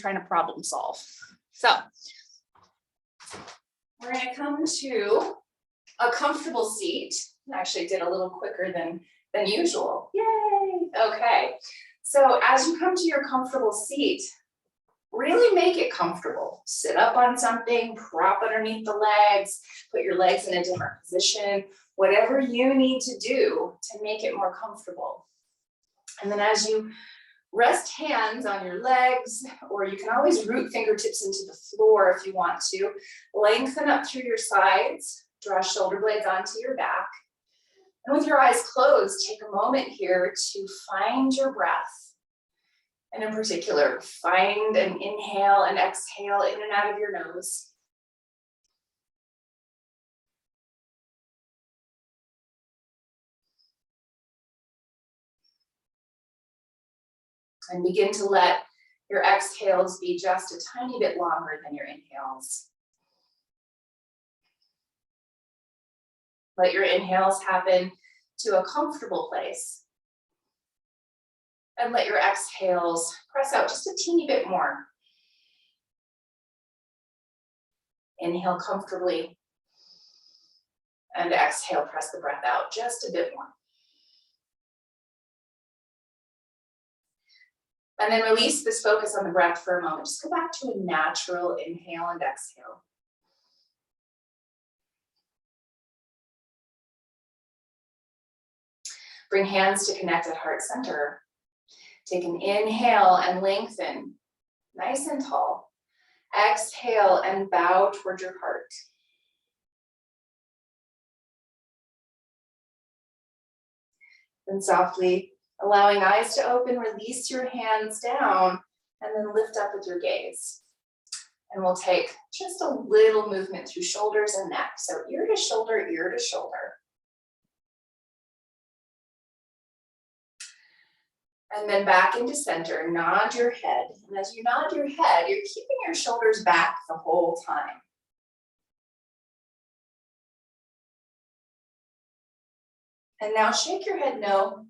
trying to problem solve. So we're going to come to a comfortable seat. Actually did a little quicker than usual. Yay. Okay. So as you come to your comfortable seat, really make it comfortable. Sit up on something, prop underneath the legs, put your legs in a different position, whatever you need to do to make it more comfortable. And then as you rest hands on your legs, or you can always root fingertips into the floor if you want to, lengthen up through your sides, draw shoulder blades onto your back. And with your eyes closed, take a moment here to find your breath. And in particular, find an inhale and exhale in and out of your nose. And begin to let your exhales be just a tiny bit longer than your inhales. Let your inhales happen to a comfortable place. And let your exhales press out just a teeny bit more. Inhale comfortably. And exhale, press the breath out just a bit more. And then release this focus on the breath for a moment. Just go back to a natural inhale and exhale. Bring hands to connect at heart center. Take an inhale and lengthen, nice and tall. Exhale and bow toward your heart. Then softly, allowing eyes to open, release your hands down and then lift up with your gaze. And we'll take just a little movement through shoulders and neck. So ear to shoulder, ear to shoulder. And then back into center, nod your head. And as you nod your head, you're keeping your shoulders back the whole time. And now shake your head no.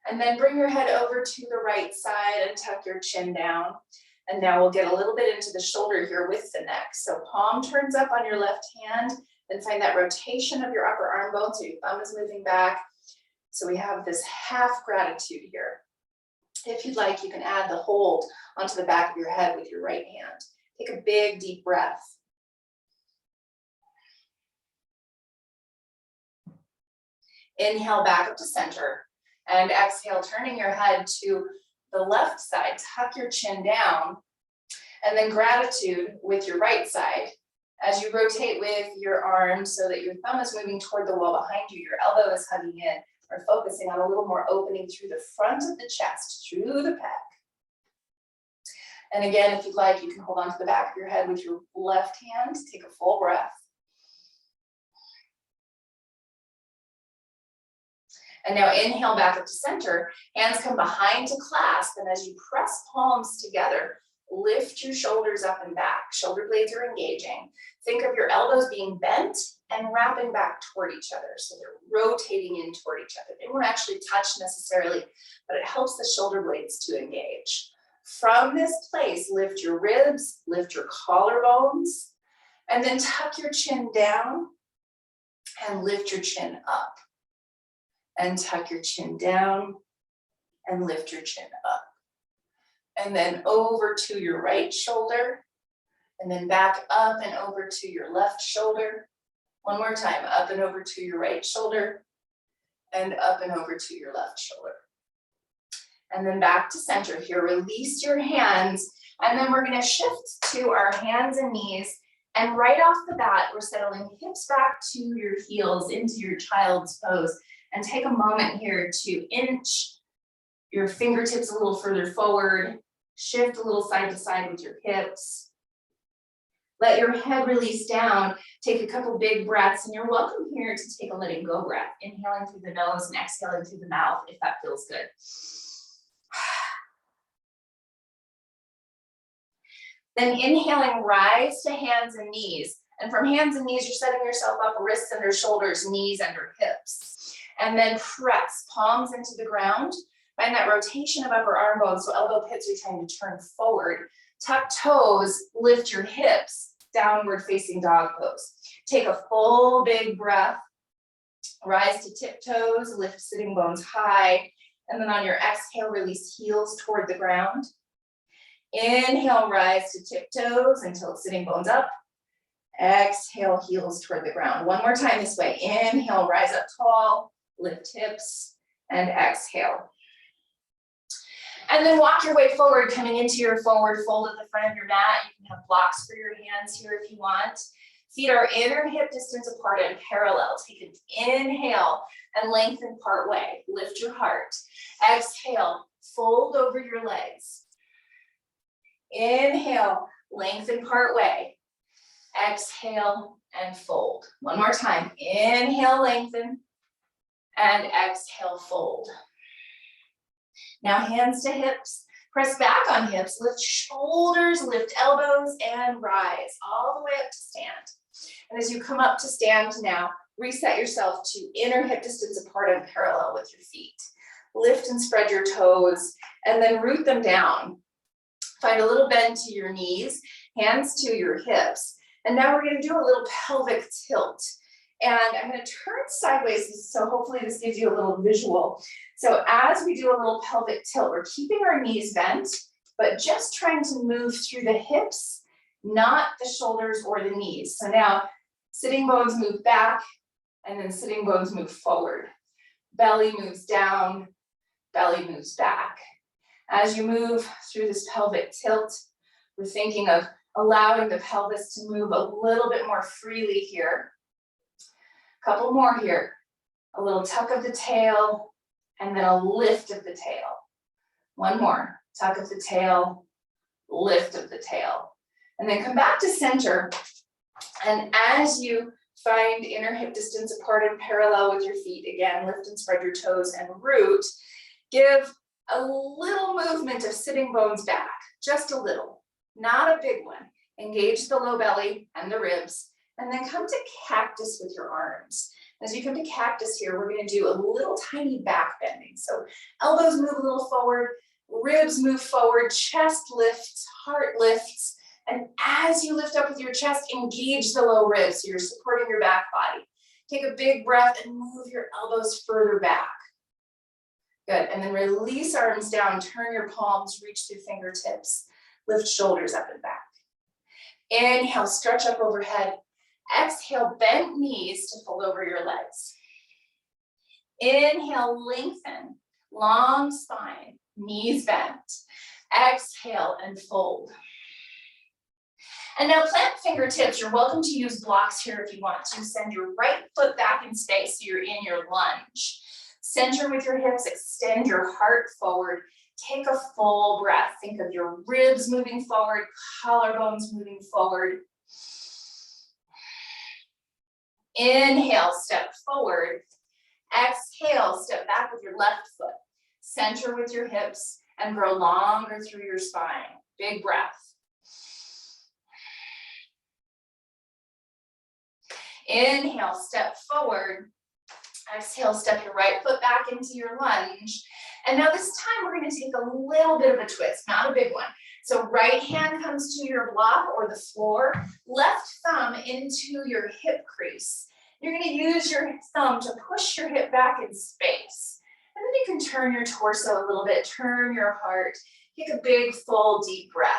And then bring your head over to the right side and tuck your chin down. And now we'll get a little bit into the shoulder here with the neck. So palm turns up on your left hand, and find that rotation of your upper arm bone so your thumb is moving back. So we have this half gratitude here. If you'd like, you can add the hold onto the back of your head with your right hand. Take a big, deep breath. Inhale back up to center. And exhale, turning your head to the left side, tuck your chin down, and then gratitude with your right side. As you rotate with your arms so that your thumb is moving toward the wall behind you, your elbow is hugging in, or focusing on a little more opening through the front of the chest, through the pec. And again, if you'd like, you can hold on to the back of your head with your left hand, take a full breath. And now inhale back up to center, hands come behind to clasp, and as you press palms together, lift your shoulders up and back. Shoulder blades are engaging. Think of your elbows being bent and wrapping back toward each other. So they're rotating in toward each other. They won't actually touch necessarily, but it helps the shoulder blades to engage. From this place, lift your ribs, lift your collarbones, and then tuck your chin down and lift your chin up. And tuck your chin down and lift your chin up. And then over to your right shoulder, and then back up and over to your left shoulder. One more time, up and over to your right shoulder, and up and over to your left shoulder. And then back to center here, release your hands, and then we're gonna shift to our hands and knees. And right off the bat, we're settling hips back to your heels into your child's pose. And take a moment here to inch your fingertips a little further forward, shift a little side to side with your hips. Let your head release down, take a couple big breaths, and you're welcome here to take a letting go breath, inhaling through the nose and exhaling through the mouth if that feels good. Then inhaling, rise to hands and knees. And from hands and knees, you're setting yourself up, wrists under shoulders, knees under hips. And then press palms into the ground. Find that rotation of upper arm bones, so elbow pits are trying to turn forward. Tuck toes, lift your hips, downward facing dog pose. Take a full big breath. Rise to tiptoes, lift sitting bones high. And then on your exhale, release heels toward the ground. Inhale, rise to tiptoes until sitting bones up. Exhale, heels toward the ground. One more time this way. Inhale, rise up tall, lift hips, and exhale. And then walk your way forward, coming into your forward fold at the front of your mat. You can have blocks for your hands here if you want. Feet are inner hip distance apart and parallel. Take an inhale and lengthen part way. Lift your heart. Exhale, fold over your legs. Inhale, lengthen part way. Exhale and fold. One more time. Inhale, lengthen, and exhale, fold. Now hands to hips. Press back on hips, lift shoulders, lift elbows, and rise all the way up to stand. And as you come up to stand now, reset yourself to inner hip distance apart and parallel with your feet. Lift and spread your toes, and then root them down. Find a little bend to your knees, hands to your hips. And now we're going to do a little pelvic tilt. And I'm going to turn sideways, so hopefully this gives you a little visual. So as we do a little pelvic tilt, we're keeping our knees bent, but just trying to move through the hips, not the shoulders or the knees. So now sitting bones move back, and then sitting bones move forward. Belly moves down, belly moves back. As you move through this pelvic tilt, we're thinking of allowing the pelvis to move a little bit more freely here. Couple more here. A little tuck of the tail, and then a lift of the tail. One more. Tuck of the tail, lift of the tail. And then come back to center. And as you find inner hip distance apart and parallel with your feet, again, lift and spread your toes and root. Give a little movement of sitting bones back, just a little, not a big one. Engage the low belly and the ribs. And then come to cactus with your arms. As you come to cactus here, we're going to do a little tiny back bending. So elbows move a little forward, ribs move forward, chest lifts, heart lifts. And as you lift up with your chest, engage the low ribs. So you're supporting your back body. Take a big breath and move your elbows further back. Good. And then release arms down, turn your palms, reach through fingertips, lift shoulders up and back. Inhale, stretch up overhead. Exhale, bend knees to fold over your legs. Inhale, lengthen, long spine, knees bent. Exhale and fold. And now plant fingertips. You're welcome to use blocks here if you want to. Send your right foot back in space so you're in your lunge. Center with your hips, extend your heart forward. Take a full breath. Think of your ribs moving forward, collarbones moving forward. Inhale, step forward. Exhale, step back with your left foot. Center with your hips and grow longer through your spine. Big breath. Inhale, step forward. Exhale, step your right foot back into your lunge. And now this time we're going to take a little bit of a twist, not a big one. So right hand comes to your block or the floor, left thumb into your hip crease. You're going to use your thumb to push your hip back in space. And then you can turn your torso a little bit, turn your heart, take a big, full, deep breath.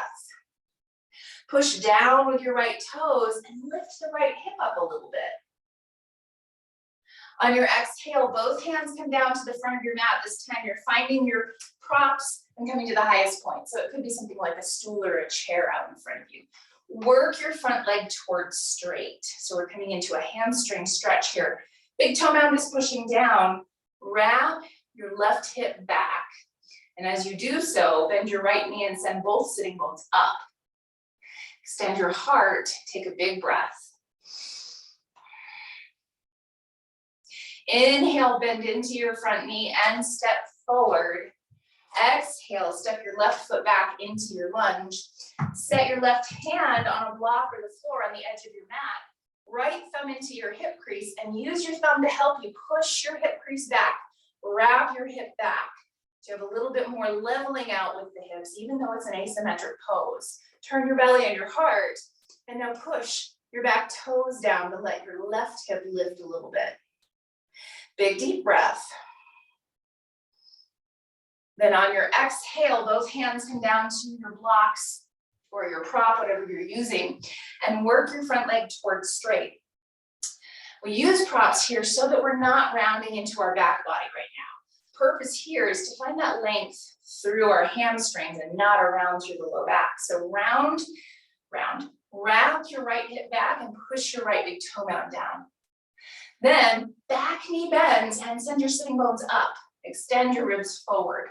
Push down with your right toes and lift the right hip up a little bit. On your exhale, both hands come down to the front of your mat. This time you're finding your props and coming to the highest point. So it could be something like a stool or a chair out in front of you. Work your front leg towards straight. So we're coming into a hamstring stretch here. Big toe mound is pushing down. Wrap your left hip back. And as you do so, bend your right knee and send both sitting bones up. Extend your heart, take a big breath. Inhale, bend into your front knee and step forward. Exhale, step your left foot back into your lunge. Set your left hand on a block or the floor on the edge of your mat. right thumb into your hip crease and use your thumb to help you push your hip crease back. Wrap your hip back. So you have a little bit more leveling out with the hips, even though it's an asymmetric pose. Turn your belly and your heart, and now push your back toes down to let your left hip lift a little bit. Big deep breath. Then on your exhale, both hands come down to your blocks or your prop, whatever you're using, and work your front leg towards straight. We use props here so that we're not rounding into our back body right now. Purpose here is to find that length through our hamstrings and not around through the low back. So round, round, wrap your right hip back and push your right big toe mound down. Then back knee bends and send your sitting bones up. Extend your ribs forward.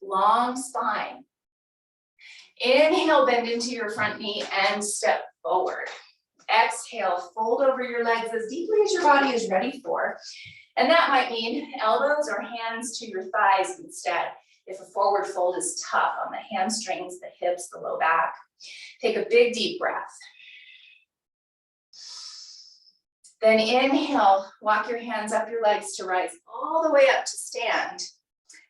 Long spine. Inhale, bend into your front knee and step forward. Exhale, fold over your legs as deeply as your body is ready for. And that might mean elbows or hands to your thighs instead, if a forward fold is tough on the hamstrings, the hips, the low back. Take a big deep breath. Then inhale, walk your hands up your legs to rise all the way up to stand.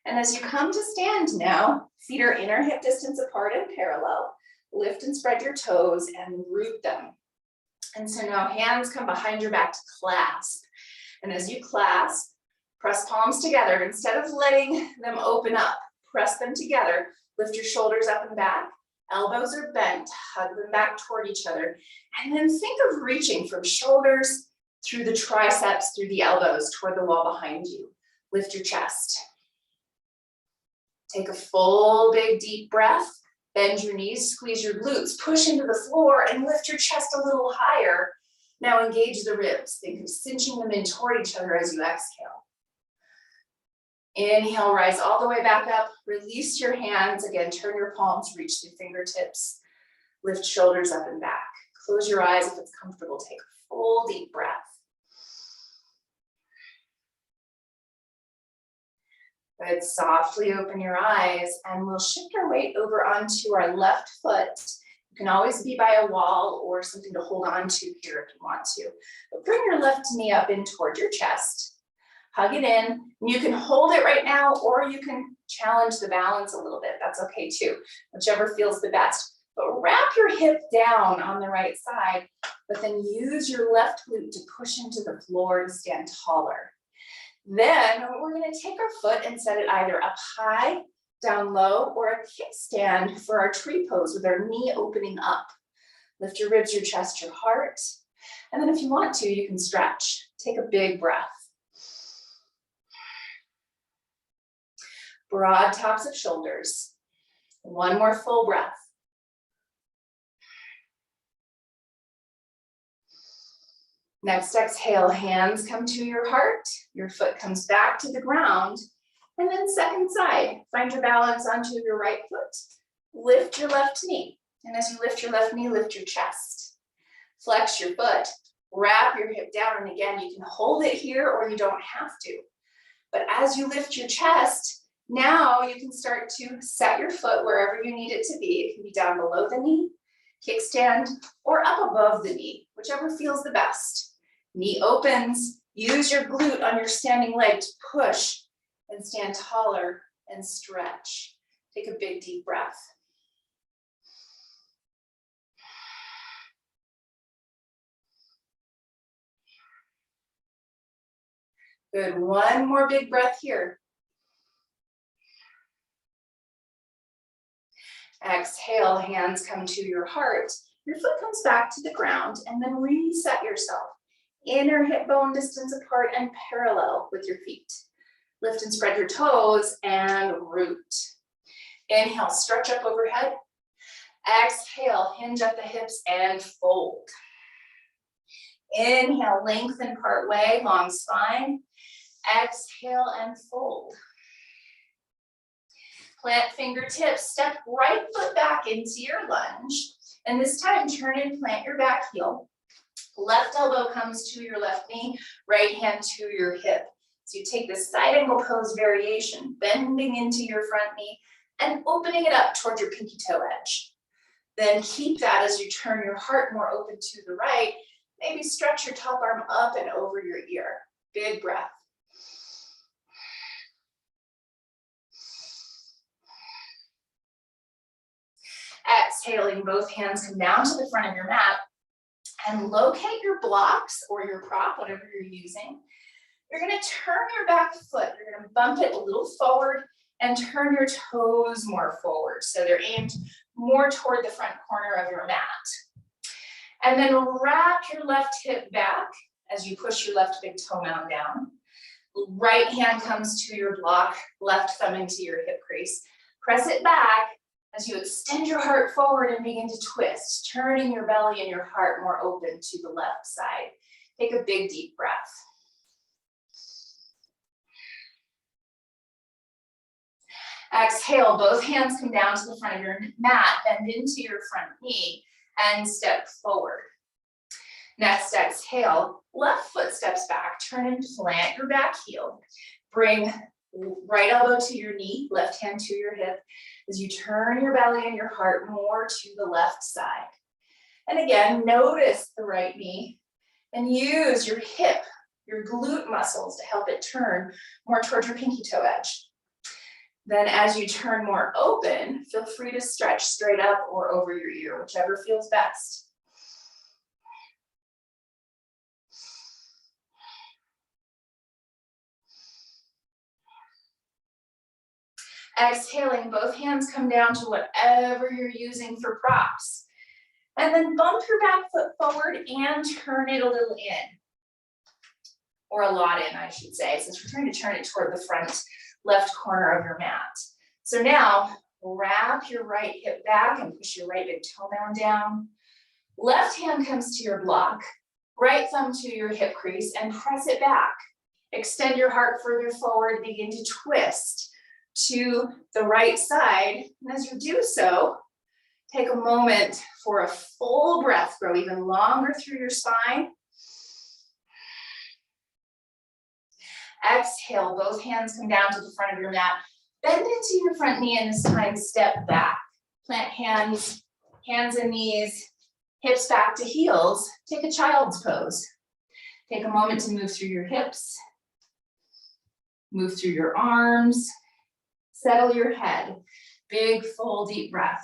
And as you come to stand now, feet are inner hip distance apart and parallel. Lift and spread your toes and root them. And so now hands come behind your back to clasp. And as you clasp, press palms together. Instead of letting them open up, press them together. Lift your shoulders up and back. Elbows are bent, hug them back toward each other. And then think of reaching from shoulders through the triceps, through the elbows, toward the wall behind you. Lift your chest. Take a full, big, deep breath. Bend your knees, squeeze your glutes, push into the floor, and lift your chest a little higher. Now engage the ribs. Think of cinching them in toward each other as you exhale. Inhale, rise all the way back up. Release your hands. Again, turn your palms, reach the fingertips. Lift shoulders up and back. Close your eyes if it's comfortable. Take a full, deep breath. Good, softly open your eyes and we'll shift our weight over onto our left foot. You can always be by a wall or something to hold on to here if you want to. But bring your left knee up in toward your chest. Hug it in. You can hold it right now or you can challenge the balance a little bit. That's okay too, whichever feels the best. But wrap your hip down on the right side, but then use your left glute to push into the floor to stand taller. Then we're going to take our foot and set it either up high, down low, or a kickstand for our tree pose with our knee opening up. Lift your ribs, your chest, your heart. And then if you want to, you can stretch. Take a big breath. Broad tops of shoulders. One more full breath. Next exhale, hands come to your heart, your foot comes back to the ground, and then second side, find your balance onto your right foot, lift your left knee, and as you lift your left knee, lift your chest. Flex your foot, wrap your hip down, and again, you can hold it here or you don't have to. But as you lift your chest, now you can start to set your foot wherever you need it to be. It can be down below the knee, kickstand, or up above the knee, whichever feels the best. Knee opens, use your glute on your standing leg to push and stand taller and stretch. Take a big deep breath. Good, one more big breath here. Exhale, hands come to your heart. Your foot comes back to the ground and then reset yourself. Inner hip bone distance apart and parallel with your feet. Lift and spread your toes and root. Inhale, stretch up overhead. Exhale, hinge at the hips and fold. Inhale, lengthen part way, long spine. Exhale and fold. Plant fingertips, step right foot back into your lunge. And this time, turn and plant your back heel. Left elbow comes to your left knee, right hand to your hip. So you take this side angle pose variation, bending into your front knee and opening it up toward your pinky toe edge. Then keep that as you turn your heart more open to the right Maybe stretch your top arm up and over your ear. Big breath. Exhaling, both hands come down to the front of your mat and locate your blocks or your prop, whatever you're using. You're gonna turn your back foot. You're gonna bump it a little forward and turn your toes more forward. So they're aimed more toward the front corner of your mat. And then wrap your left hip back as you push your left big toe mound down. Right hand comes to your block, left thumb into your hip crease. Press it back as you extend your heart forward and begin to twist, turning your belly and your heart more open to the left side. Take a big deep breath. Exhale, both hands come down to the front of your mat, bend into your front knee and step forward. Next exhale, left foot steps back, turn and plant your back heel. Bring right elbow to your knee, left hand to your hip as you turn your belly and your heart more to the left side. And again, notice the right knee and use your hip, your glute muscles to help it turn more towards your pinky toe edge. Then as you turn more open, feel free to stretch straight up or over your ear, whichever feels best. Exhaling, both hands come down to whatever you're using for props. And then bump your back foot forward and turn it a little in. Or a lot in, I should say, since we're trying to turn it toward the front left corner of your mat. So now, wrap your right hip back and push your right big toe mound down. Left hand comes to your block, right thumb to your hip crease and press it back. Extend your heart further forward, begin to twist to the right side. And as you do so, take a moment for a full breath. Grow even longer through your spine. Exhale, both hands come down to the front of your mat. Bend into your front knee and this time step back. Plant hands, hands and knees, hips back to heels. Take a child's pose. Take a moment to move through your hips, move through your arms, settle your head. Big, full, deep breath.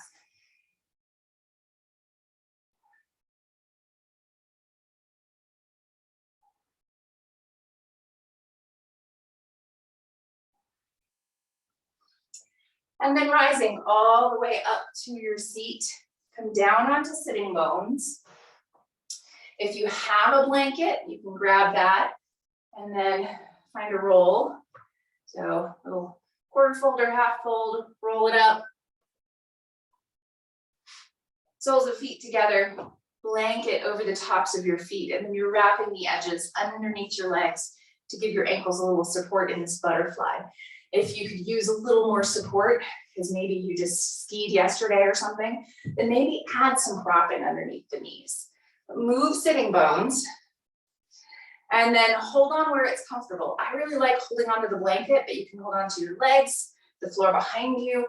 And then rising all the way up to your seat, come down onto sitting bones. If you have a blanket, you can grab that and then find a roll. So a little quarter fold or half fold, roll it up. Soles of feet together, blanket over the tops of your feet, and then you're wrapping the edges underneath your legs to give your ankles a little support in this butterfly. If you could use a little more support, because maybe you just skied yesterday or something, then maybe add some propping underneath the knees. Move sitting bones, and then hold on where it's comfortable. I really like holding onto the blanket, but you can hold on to your legs, the floor behind you.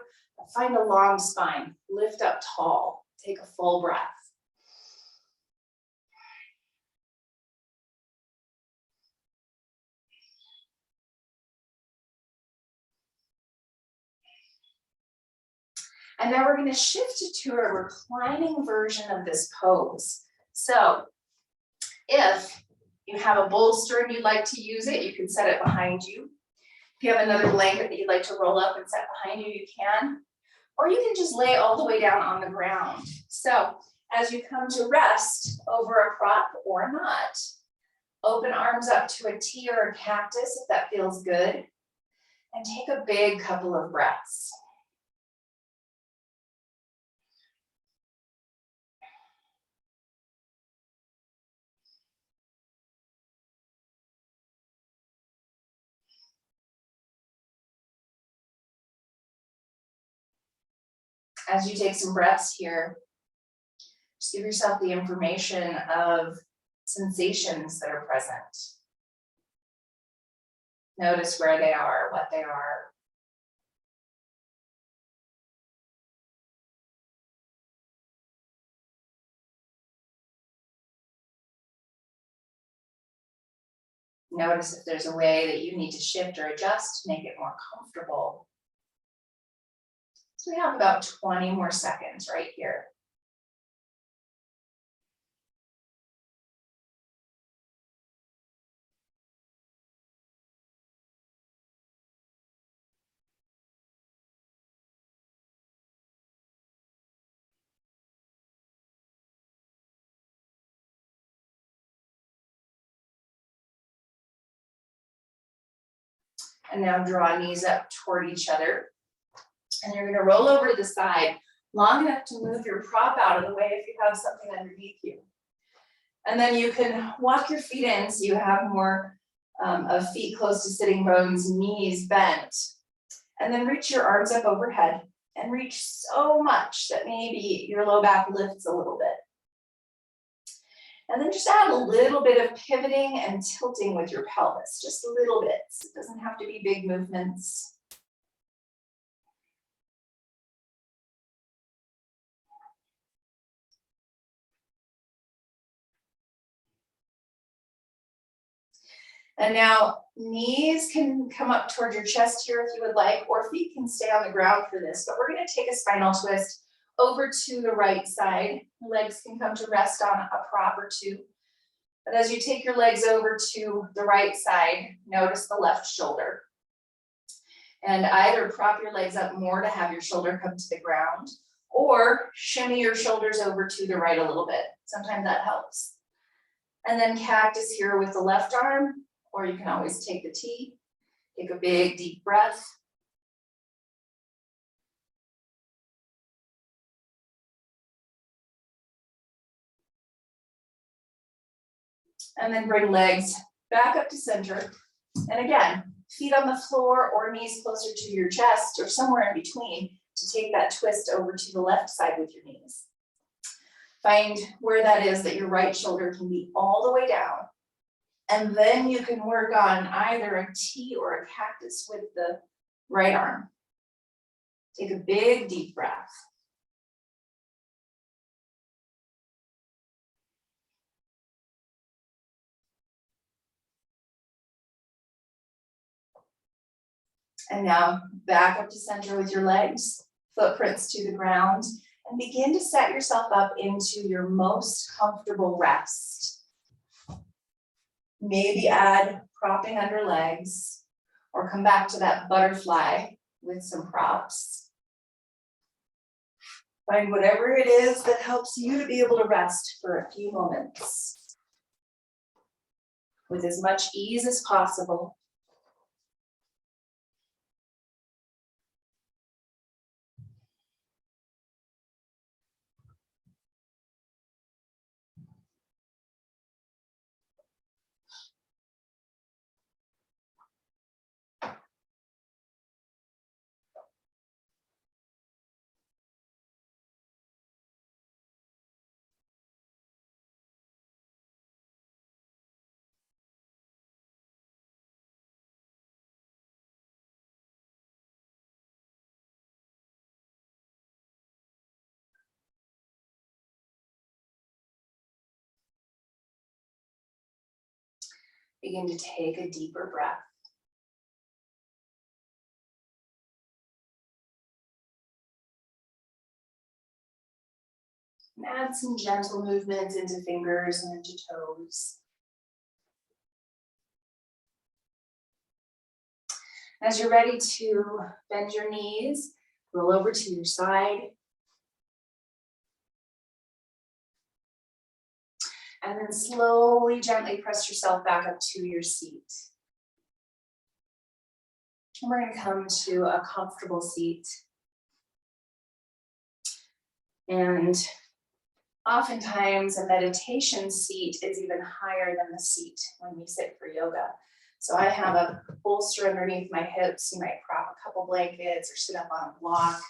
Find a long spine, lift up tall, take a full breath. And now we're going to shift to a reclining version of this pose. So if you have a bolster and you'd like to use it, you can set it behind you. If you have another blanket that you'd like to roll up and set behind you, you can. Or you can just lay all the way down on the ground. So as you come to rest over a prop or a mat, open arms up to a T or a cactus if that feels good. And take a big couple of breaths. As you take some breaths here, just give yourself the information of sensations that are present. Notice where they are, what they are. Notice if there's a way that you need to shift or adjust to make it more comfortable. So we have about 20 more seconds right here. And now draw knees up toward each other. And you're gonna roll over to the side long enough to move your prop out of the way if you have something underneath you. And then you can walk your feet in so you have more of feet close to sitting bones, knees bent. And then reach your arms up overhead and reach so much that maybe your low back lifts a little bit. And then just add a little bit of pivoting and tilting with your pelvis, just little bits. It doesn't have to be big movements. And now knees can come up toward your chest here if you would like, or feet can stay on the ground for this, but we're gonna take a spinal twist over to the right side. Legs can come to rest on a prop or two. But as you take your legs over to the right side, notice the left shoulder. And either prop your legs up more to have your shoulder come to the ground, or shimmy your shoulders over to the right a little bit. Sometimes that helps. And then cactus here with the left arm, or you can always take the T. Take a big deep breath. And then bring legs back up to center. And again, feet on the floor or knees closer to your chest or somewhere in between to take that twist over to the left side with your knees. Find where that is that your right shoulder can be all the way down. And then you can work on either a T or a cactus with the right arm. Take a big deep breath. And now back up to center with your legs, footprints to the ground, and begin to set yourself up into your most comfortable rest. Maybe add propping under legs, or come back to that butterfly with some props. Find whatever it is that helps you to be able to rest for a few moments with as much ease as possible. Begin to take a deeper breath. And add some gentle movements into fingers and into toes. As you're ready to bend your knees, roll over to your side. And then slowly, gently press yourself back up to your seat. And we're going to come to a comfortable seat. And oftentimes a meditation seat is even higher than the seat when we sit for yoga. So I have a bolster underneath my hips. You might prop a couple blankets or sit up on a block.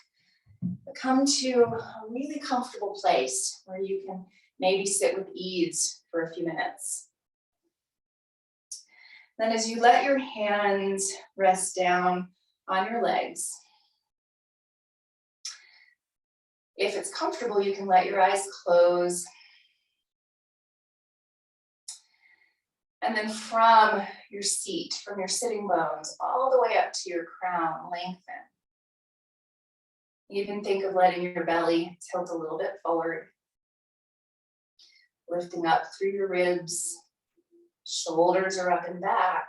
But come to a really comfortable place where you can maybe sit with ease for a few minutes. Then as you let your hands rest down on your legs, if it's comfortable, you can let your eyes close. And then from your seat, from your sitting bones, all the way up to your crown, lengthen. You can think of letting your belly tilt a little bit forward, lifting up through your ribs, shoulders are up and back.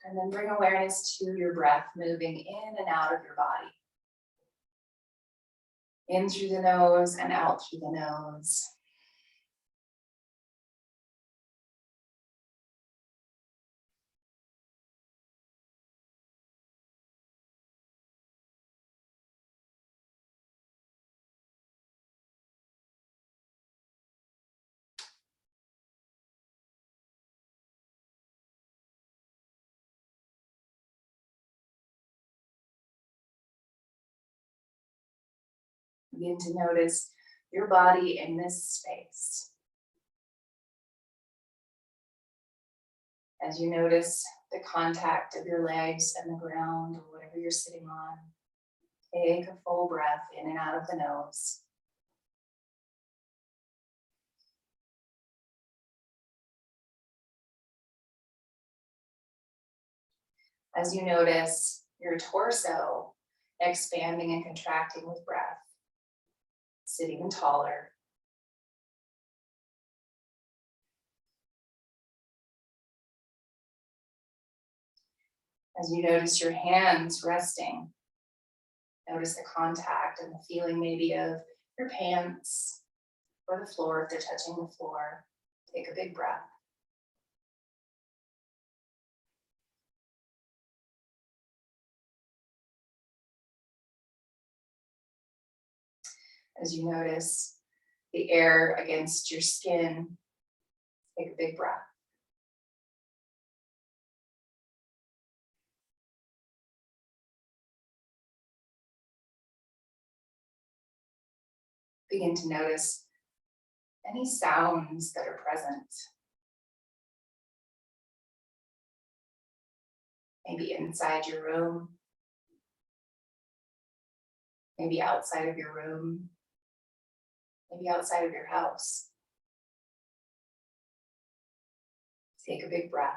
And then bring awareness to your breath, moving in and out of your body. In through the nose and out through the nose. Begin to notice your body in this space. As you notice the contact of your legs and the ground or whatever you're sitting on, take a full breath in and out of the nose. As you notice your torso expanding and contracting with breath, sit even taller. As you notice your hands resting, notice the contact and the feeling maybe of your pants or the floor if they're touching the floor. Take a big breath. As you notice the air against your skin, take a big breath. Begin to notice any sounds that are present. Maybe inside your room, maybe outside of your room, maybe outside of your house. Take a big breath.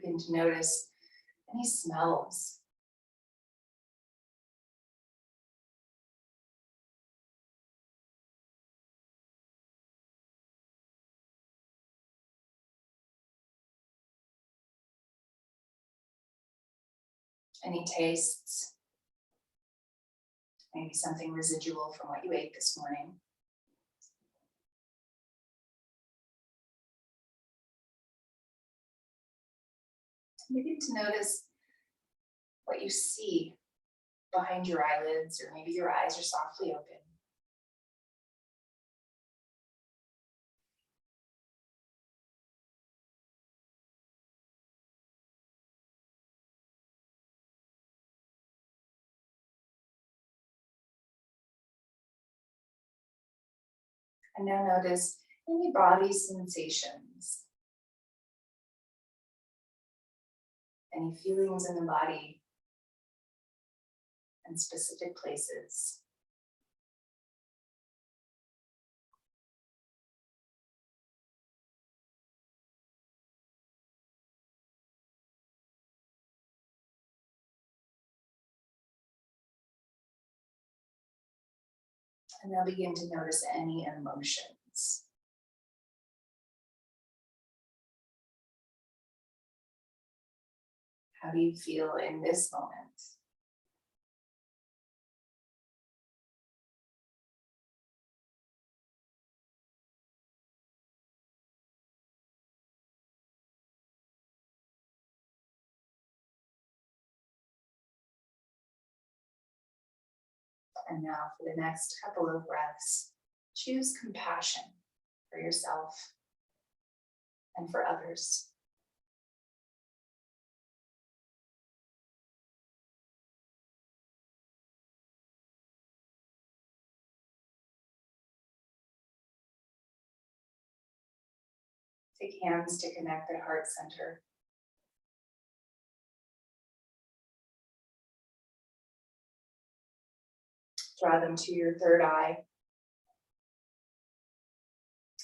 Begin to notice any smells. Any tastes. Maybe something residual from what you ate this morning. Begin to notice what you see behind your eyelids, or maybe your eyes are softly open. And now notice any body sensations. Any feelings in the body and specific places. And now begin to notice any emotions. How do you feel in this moment? And now for the next couple of breaths, choose compassion for yourself and for others. Take hands to connect at heart center. Draw them to your third eye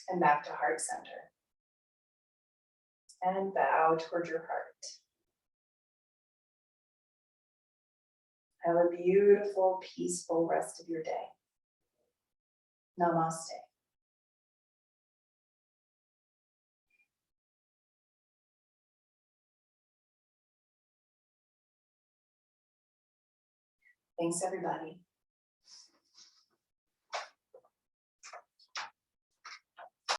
and back to heart center. And bow toward your heart. Have a beautiful, peaceful rest of your day. Namaste. Thanks, everybody.